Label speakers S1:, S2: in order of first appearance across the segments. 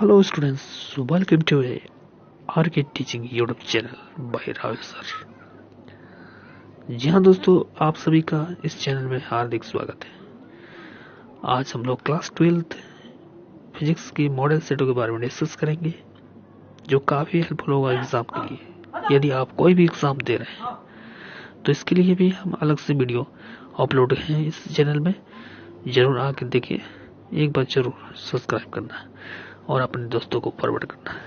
S1: Hello students, welcome to a RK Teaching YouTube channel by Rao sir. जी हाँ दोस्तों, आप सभी का इस चैनल में हार्दिक स्वागत है। आज हम लोग क्लास 12th फिजिक्स की मॉडल सेटों के बारे में डिस्कस करेंगे, जो काफ़ी हेल्पफुल होगा एग्ज़ाम के लिए। यदि आप कोई भी एग्ज़ाम दे रहे हैं तो इसके लिए भी हम अलग से वीडियो अपलोड हैं इस चैनल में, ज़रूर आके देखिए। एक बार ज़रूर सब्सक्राइब करना है और अपने दोस्तों को फॉरवर्ड करना है।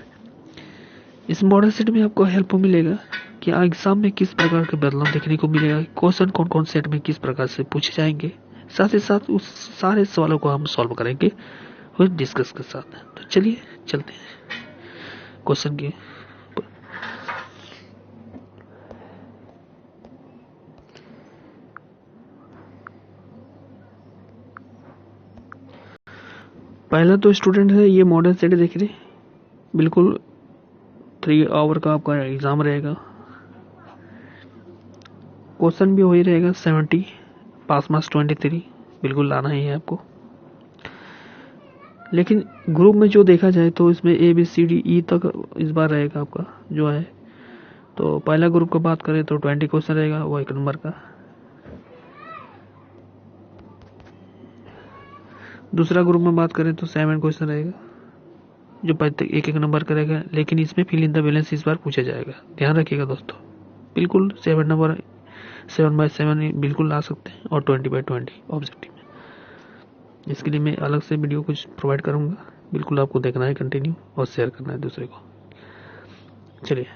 S1: इस मॉडल सेट में आपको हेल्प मिलेगा कि एग्जाम में किस प्रकार के बदलाव देखने को मिलेगा, क्वेश्चन कौन कौन सेट में किस प्रकार से पूछे जाएंगे, साथ ही साथ उस सारे सवालों को हम सॉल्व करेंगे और डिस्कस के साथ। तो चलिए चलते हैं क्वेश्चन के। पहला तो स्टूडेंट है, ये मॉडल सेट देख रहे, बिल्कुल 3 आवर का आपका एग्जाम रहेगा। क्वेश्चन भी वही रहेगा 70, पास मार्क्स 23, बिल्कुल लाना ही है आपको। लेकिन ग्रुप में जो देखा जाए तो इसमें ABCDE तक इस बार रहेगा आपका जो है। तो पहला ग्रुप का बात करें तो 20 क्वेश्चन रहेगा, वो 1 नंबर का। दूसरा ग्रुप में बात करें तो 7 क्वेश्चन रहेगा, जो प्रत्येक 1-1 नंबर का रहेगा। लेकिन इसमें फिल इन द बैलेंस इस बार पूछा जाएगा, ध्यान रखिएगा दोस्तों। बिल्कुल 7 नंबर 7/7 बिल्कुल ला सकते हैं, और 20/20 ऑब्जेक्टिव में। इसके लिए मैं अलग से वीडियो कुछ प्रोवाइड करूंगा, बिल्कुल आपको देखना है कंटिन्यू और शेयर करना है दूसरे को। चलिए,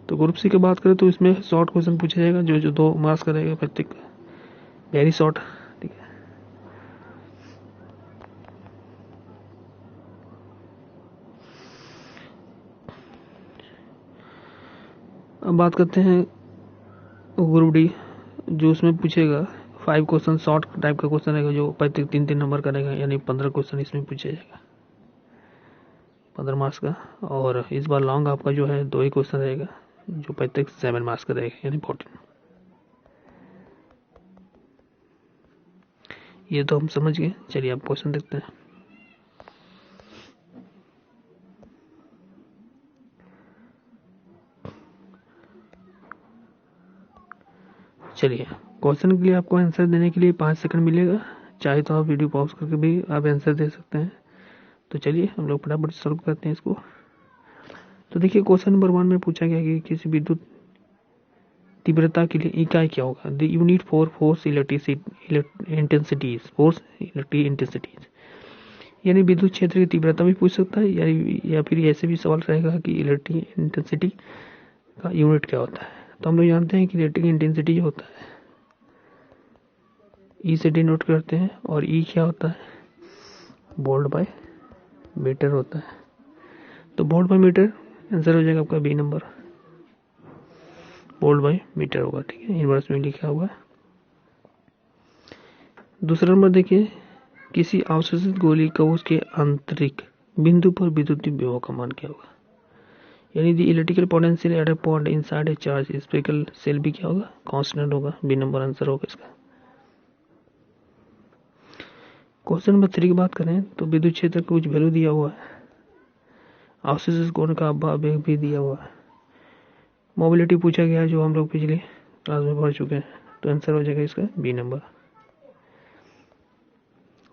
S1: तो ग्रुप सी की बात करें तो इसमें शॉर्ट क्वेश्चन पूछा जाएगा, जो 2 मार्क्स का रहेगा प्रत्येक, वेरी शॉर्ट। ठीक है, अब बात करते हैं ग्रुप डी, जो उसमें पूछेगा 5 क्वेश्चन शॉर्ट टाइप का क्वेश्चन रहेगा, जो प्रत्येक 3-3 नंबर का रहेगा, यानी 15 क्वेश्चन इसमें पूछा जाएगा, 15 मार्क्स का। और इस बार लॉन्ग आपका जो है 2 ही क्वेश्चन रहेगा, जो प्रत्येक 7 मार्क्स का रहेगा, यानी 14। ये तो हम समझ गए। चलिए आप क्वेश्चन देखते हैं। चलिए, क्वेश्चन के लिए आपको आंसर देने के लिए 5 सेकंड मिलेगा। चाहे तो आप वीडियो पॉज करके भी आप आंसर दे सकते हैं। तो चलिए हम लोग फटाफट सॉल्व करते हैं इसको। तो देखिए, क्वेश्चन नंबर 1 में पूछा गया कि किसी विद्युत तीव्रता के लिए इकाई क्या होगा। The unit for force electric intensities, यानी विद्युत क्षेत्र की तीव्रता भी पूछ सकता है, या फिर ऐसे भी सवाल रहेगा कि इलेक्ट्रिक इंटेंसिटी का यूनिट क्या होता है। तो हम लोग जानते हैं कि इलेक्ट्रिक इंटेंसिटी जो होता है ई से डिनोट करते हैं, और ई क्या होता है, वोल्ट बाय मीटर होता है। तो वोल्ट बाय मीटर आंसर हो जाएगा आपका B number, volt by metre होगा। ठीक है, इनवर्स में लिखा हुआ है। दूसरा नंबर देखिए, किसी अवशोषित गोली का उसके आंतरिक बिंदु पर विद्युत विभव का मान क्या होगा, यानी the electrical potential at a point inside a charge spherical shell भी क्या होगा, कांस्टेंट होगा। बी नंबर आंसर होगा इसका। क्वेश्चन नंबर 3 की बात करें तो विद्युत क्षेत्र का कुछ वैल्यू दिया हुआ है, अवशोषित कोण का वेग भी दिया हुआ है, मोबिलिटी पूछा गया है, जो हम लोग पिछले क्लास में पढ़ चुके हैं। तो आंसर हो जाएगा इसका बी नंबर।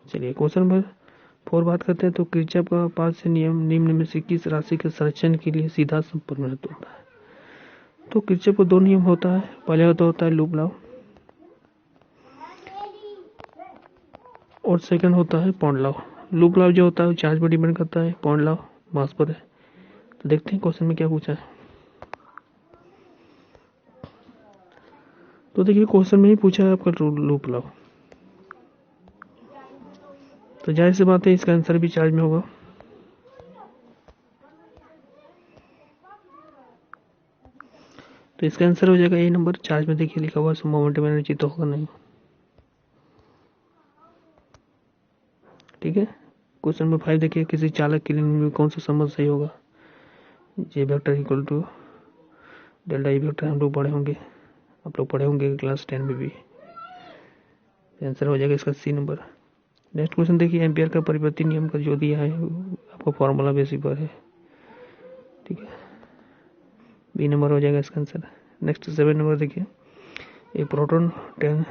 S1: चलिए, क्वेश्चन नंबर 4 बात करते हैं तो किरचॉफ का पाँच नियम निम्न में से किस राशि के संरक्षण के लिए सीधा संपर्क होता है। तो किरचॉफ का 2 नियम होता है। पहले होता है लूप लॉ, और सेकंड होता है पॉन्ड लॉ। लूप लॉ जो होता है वो चार्ज पर डिपेंड करता है, पॉन्ड लॉ मास पर है। तो देखते हैं क्वेश्चन में क्या पूछा है। तो देखिए, क्वेश्चन में ही पूछा है आपका लूप लॉ, तो जाहिर सी बात है इसका आंसर भी चार्ज में होगा। तो इसका आंसर हो जाएगा ए नंबर, चार्ज में देखिए लिखा हुआ है, मोमेंटम एनर्जी तो होगा नहीं। ठीक है, क्वेश्चन नंबर 5 देखिए, किसी चालक के लिए में कौन सा संबंध सही होगा। J vector equal to delta E vector हम लोग पढ़े होंगे, आप लोग पढ़े होंगे क्लास 10 में भी। आंसर हो जाएगा इसका सी नंबर। नेक्स्ट क्वेश्चन देखिए, एम्पियर का परिवर्ती नियम का जो दिया है आपको आपको फॉर्मूला बेसिक पर है, ठीक है। बी नंबर हो जाएगा इसका आंसर। नेक्स्ट 7 नंबर देखिए, एक प्रोटॉन 10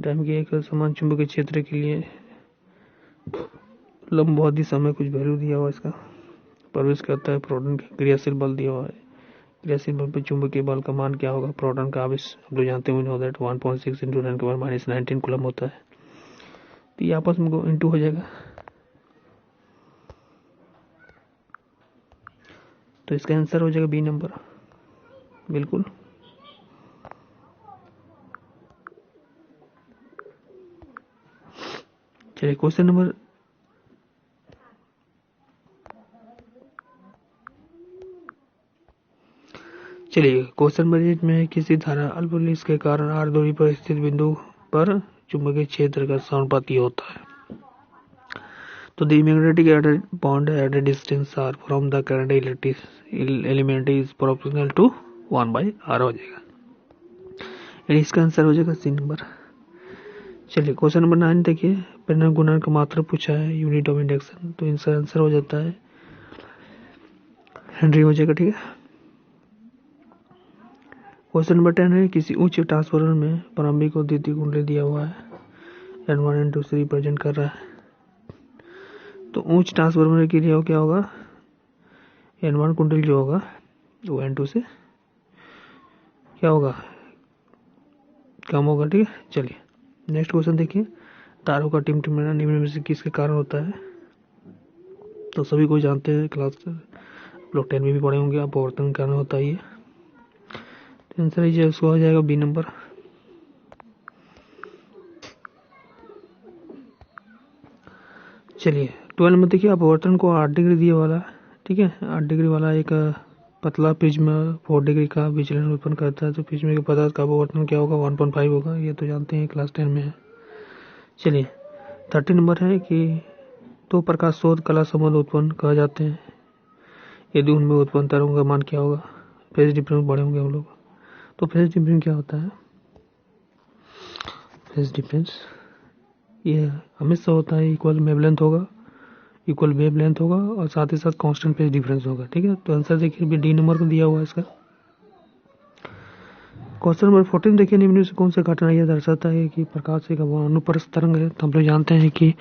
S1: टाइम की एक समान चुंबकीय क्षेत्र के लिए लंबवत दिशा में कुछ वैल्यू दिया हुआ इसका प्रवेश करता है प्रोटॉन के क्रियाशील बल दिया हुआ है। क्रियाशील बल पे चुंबकीय बल का मान क्या होगा? प्रोटॉन का आवेश आप लोग जानते हैं, दैट 1.6 × 10⁻⁻19 कूलम होता है। तो ये आपस में इंटू हो जाएगा, तो इसका आंसर हो जाएगा बी नंबर, बिल्कुल। चलिए क्वेश्चन नंबर नंबर 8 में किसी धारा अल्पविलेस के कारण r दूरी पर स्थित बिंदु पर चुंबकीय क्षेत्र का समानुपाती होता है। तो the magnetic bond at a distance r from the current element is proportional to 1/r हो जाएगा, यानी इसका आंसर हो जाएगा सी नंबर। चलिए क्वेश्चन नंबर 9 देखिए, प्रेरण गुणन का मात्रा पूछा है, यूनिट ऑफ इंडक्शन, तो इसका आंसर हो जाता है हेनरी हो जाएगा, ठीक है। क्वेश्चन नंबर 10 है, किसी उच्च ट्रांसफार्मर में प्रारंभिक और द्वितीय कुंडली दिया हुआ है, N1 N2 से रिप्रेजेंट कर रहा है। तो उच्च ट्रांसफार्मर के लिए क्या होगा? N1 कुंडल जो होगा वो N2 से क्या होगा? कम होगा, ठीक है। चलिए नेक्स्ट क्वेश्चन देखिए, तारों का टिमटिमाना निम्न में से किसके कारण होता है? तो सभी को जानते हैं, क्लास लोग 10 में भी पढ़े होंगे, अपवर्तन कारण होता है ये। तो आंसर है उसको हो जाएगा बी नंबर। चलिए 12 में देखिए, अपवर्तन को 8 डिग्री दिया वाला, ठीक है, 8 डिग्री वाला एक पतला प्रिज्म 4 डिग्री का विचलन उत्पन्न करता है। तो प्रिज्म के पदार्थ का अपवर्तन क्या होगा? 1.5 होगा, ये तो जानते हैं, क्लास 10 में है। चलिए 30 नंबर है कि दो प्रकाश शोध कला संबंध उत्पन्न कहा जाते हैं, यदि उनमें उत्पन्न तरंगों का मान क्या होगा? फेज डिफरेंस बड़े होंगे हम लोग। तो फेज डिफरेंस क्या होता है? फेज डिफरेंस ये हमेशा होता है इक्वल वेवलेंथ होगा, इक्वल वेवलेंथ होगा और साथ ही साथ कांस्टेंट फेज डिफरेंस होगा, ठीक है। तो आंसर देखिए डी नंबर को दिया हुआ है इसका। क्वेश्चन नंबर 14 देखिए, निम्न में से कौन सा घटना यह दर्शाता है कि प्रकाश एक अनुप्रस्थ तरंग है? तो हम लोग जानते हैं कि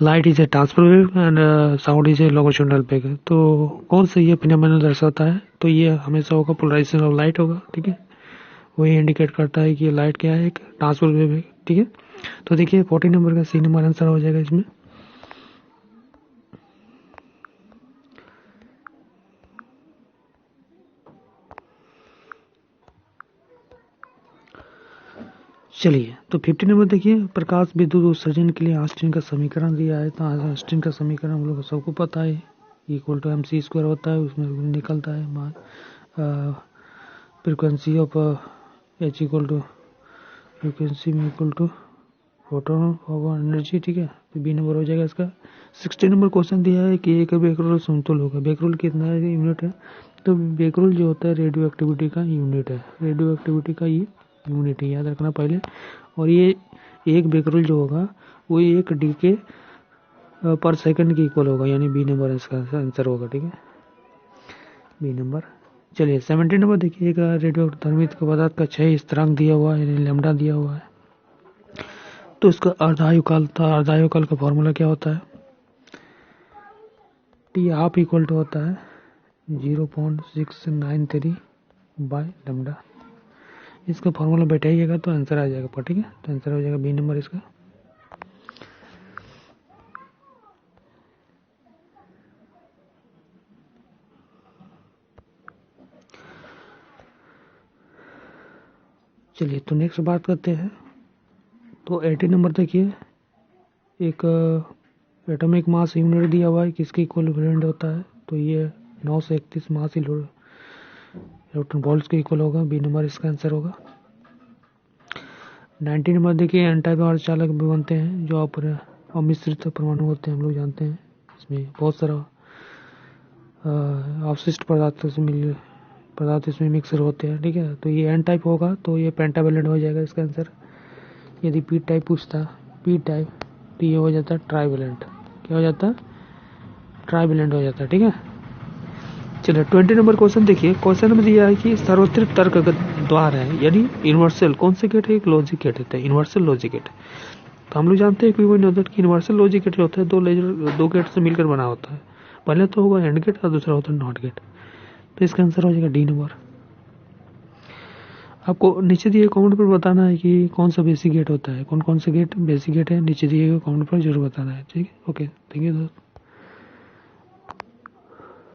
S1: light is a transfer wave and sound is a longitudinal wave. तो कौन सा ये फिनोमेना दर्शाता है? तो ये हमेशा होगा पोलराइजेशन ऑफ लाइट होगा, ठीक है। वही इंडिकेट करता है कि लाइट क्या है, एक ट्रांसफर वेव है, ठीक है। तो देखिए 14 नंबर का सी नंबर आंसर हो जाएगा इसमें। चलिए तो 50 नंबर देखिए, प्रकाश विद्युत उत्सर्जन के लिए आस्टीन का समीकरण दिया है। तो आस्टीन का समीकरण हम लोग सबको पता है, इक्वल टू mc² होता है, उसमें निकलता है frequency of h equal to frequency में equal to photon of energy, ठीक है। तो बी नंबर हो जाएगा इसका। 60 नंबर क्वेश्चन दिया है कि एक बेकरोल समतुल होगा। बेकरोल कितना यूनिट है? तो बेकरोल जो होता है रेडियो एक्टिविटी का यूनिट है, रेडियो एक्टिविटी का ये यूनिट है, याद रखना पहले। और ये एक बेकरोल जो होगा वो 1 डीके पर सेकंड के इक्वल होगा, यानी बी नंबर इसका आंसर होगा, ठीक है, बी नंबर। चलिए 70 नंबर देखिए, एक रेडियो धर्मित पदार्थ का क्षय स्थिरांक दिया हुआ है, यानी लैम्डा दिया हुआ है। तो इसका अर्धायुकाल था, अर्धायुकाल का फॉर्मूला क्या होता है? टी हाफ इक्वल टू होता है 0.693 बाय लैम्डा। इसका फॉर्मूला बैठाइएगा तो आंसर आ जाएगा, ठीक है। तो आंसर हो जाएगा बी नंबर इसका। चलिए तो नेक्स्ट बात करते हैं। तो 80 नंबर देखिए, एक एटॉमिक मास यूनिट दिया हुआ है, किसके इक्विवेलेंट होता है? तो ये 931 मास इलेक्ट्रॉन वोल्ट्स के इक्वल होगा, बी नंबर इसका आंसर होगा। 90 नंबर देखिए, एन टाइप अर्धचालक भी बनते हैं जो अमिश्रित परमाणु होते हैं, हम लोग जानते हैं। इसमें बहुत सारा अवशिष्ट पदार्थ इसमें मिक्सर होते हैं, ठीक है। तो ये एन टाइप होगा, तो ये पेंटावेलेंट हो जाएगा इसका आंसर। यदि पी टाइप पूछता, पी टाइप, तो ये हो जाता है ट्राइवेलेंट। क्या हो जाता है? ट्राइवेलेंट हो जाता है। ठीक है, चलिए 20 नंबर क्वेश्चन देखिए। क्वेश्चन में दिया है कि सार्वत्रिक तर्क द्वार है, यानी यूनिवर्सल कौन से गेट है? एक लॉजिक गेट होता है, यूनिवर्सल लॉजिक गेट। तो हम लोग जानते हैं कि यूनिवर्सल लॉजिक गेट होता है दो गेट से मिलकर बना होता है। पहले तो होगा एंड गेट और दूसरा होता है नॉट गेट। तो इसका आंसर हो जाएगा डी नंबर। आपको नीचे दिए कमेंट पर बताना है कि कौन सा बेसिक गेट होता है, कौन कौन से गेट बेसिक गेट है, नीचे दिए कमेंट पर जरूर बताना है। ठीक है, ओके, थैंक यू दोस्त।